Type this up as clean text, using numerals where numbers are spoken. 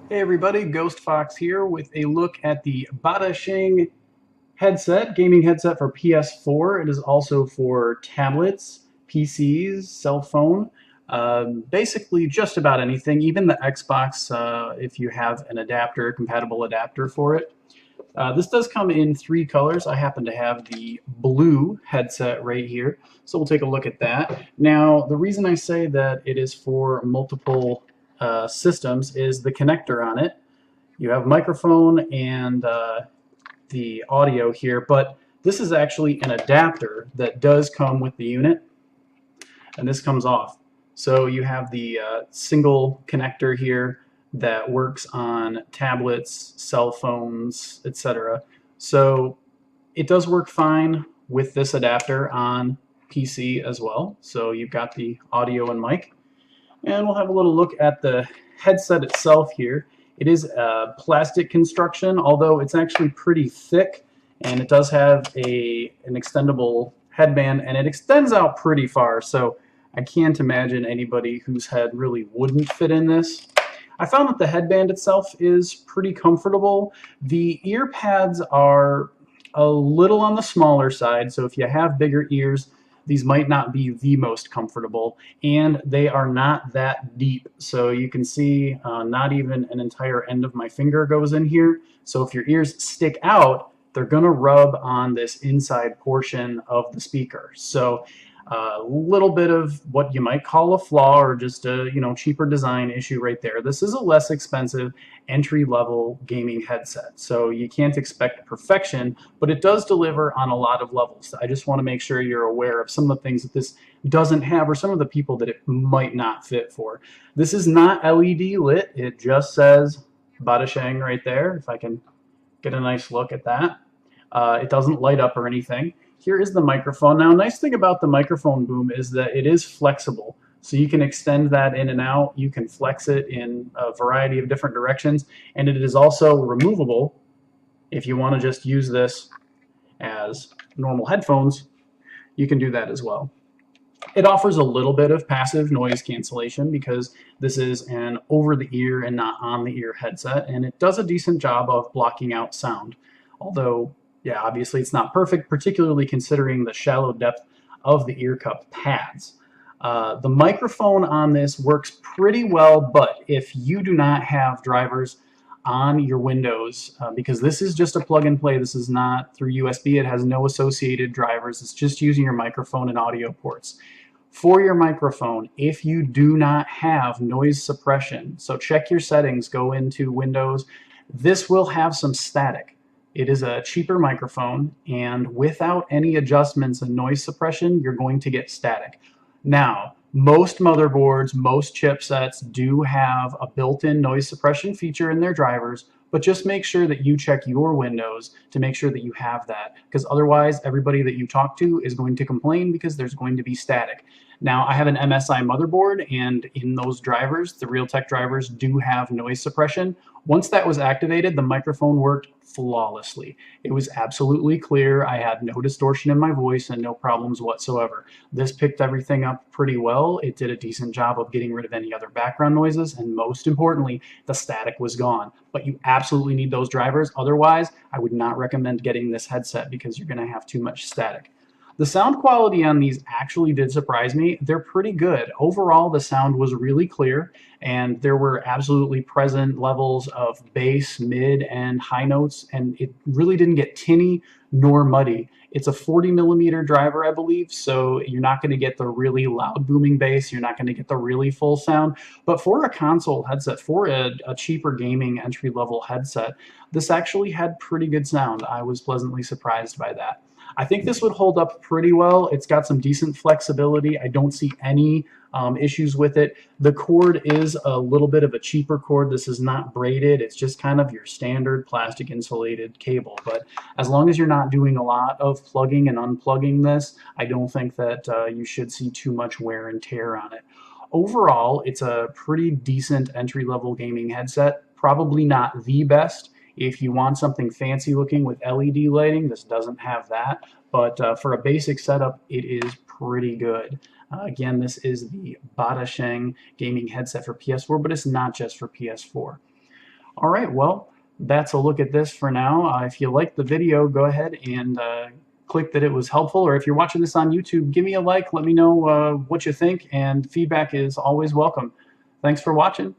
Hey everybody, Ghost Fox here with a look at the Badasheng headset, gaming headset for PS4. It is also for tablets, PCs, cell phone, basically just about anything, even the Xbox if you have an adapter, compatible adapter for it. This does come in three colors. I happen to have the blue headset right here, so we'll take a look at that. Now, the reason I say that it is for multiple systems is the connector on it. You have microphone and the audio here, but this is actually an adapter that does come with the unit, and this comes off. So you have the single connector here that works on tablets, cell phones, etc. So it does work fine with this adapter on PC as well. So you've got the audio and mic. And we'll have a little look at the headset itself here. It is a plastic construction, although it's actually pretty thick, and it does have an extendable headband, and it extends out pretty far, so I can't imagine anybody whose head really wouldn't fit in this. I found that the headband itself is pretty comfortable. The ear pads are a little on the smaller side, so if you have bigger ears, these might not be the most comfortable, and they are not that deep. So you can see not even an entire end of my finger goes in here. So if your ears stick out, they're going to rub on this inside portion of the speaker. So a little bit of what you might call a flaw, or just a cheaper design issue right there. This is a less expensive entry-level gaming headset, so you can't expect perfection, but it does deliver on a lot of levels. I just want to make sure you're aware of some of the things that this doesn't have, or some of the people that it might not fit for. This is not LED lit. It just says Badasheng right there, if I can get a nice look at that. It doesn't light up or anything. Here is the microphone. Now, nice thing about the microphone boom is that it is flexible. So you can extend that in and out. You can flex it in a variety of different directions. And it is also removable if you want to just use this as normal headphones. You can do that as well. It offers a little bit of passive noise cancellation because this is an over-the-ear and not on-the-ear headset, and it does a decent job of blocking out sound. Although, yeah, obviously it's not perfect, particularly considering the shallow depth of the ear cup pads. The microphone on this works pretty well, but if you do not have drivers on your Windows, because this is just a plug and play, this is not through USB, it has no associated drivers, it's just using your microphone and audio ports. For your microphone, if you do not have noise suppression, so check your settings, go into Windows, this will have some static. It is a cheaper microphone, and without any adjustments and noise suppression, you're going to get static. Now, most motherboards, most chipsets do have a built-in noise suppression feature in their drivers, but just make sure that you check your Windows to make sure that you have that, because otherwise everybody that you talk to is going to complain because there's going to be static. Now, I have an MSI motherboard, and in those drivers, the Realtek drivers do have noise suppression. Once that was activated, the microphone worked flawlessly. It was absolutely clear. I had no distortion in my voice and no problems whatsoever. This picked everything up pretty well. It did a decent job of getting rid of any other background noises, and most importantly, the static was gone. But you absolutely need those drivers. Otherwise, I would not recommend getting this headset because you're going to have too much static. The sound quality on these actually did surprise me. They're pretty good. Overall, the sound was really clear, and there were absolutely present levels of bass, mid, and high notes, and it really didn't get tinny nor muddy. It's a 40 millimeter driver, I believe, so you're not going to get the really loud booming bass, you're not going to get the really full sound, but for a console headset, for a cheaper gaming entry-level headset, this actually had pretty good sound. I was pleasantly surprised by that. I think this would hold up pretty well. It's got some decent flexibility. I don't see any issues with it. The cord is a little bit of a cheaper cord. This is not braided. It's just kind of your standard plastic insulated cable. But as long as you're not doing a lot of plugging and unplugging this, I don't think that you should see too much wear and tear on it. Overall, it's a pretty decent entry-level gaming headset. Probably not the best. If you want something fancy looking with LED lighting, this doesn't have that, but for a basic setup, it is pretty good. Again, this is the Badasheng gaming headset for PS4, but it's not just for PS4. All right, well, that's a look at this for now. If you liked the video, go ahead and click that it was helpful, or if you're watching this on YouTube, give me a like, let me know what you think, and feedback is always welcome. Thanks for watching.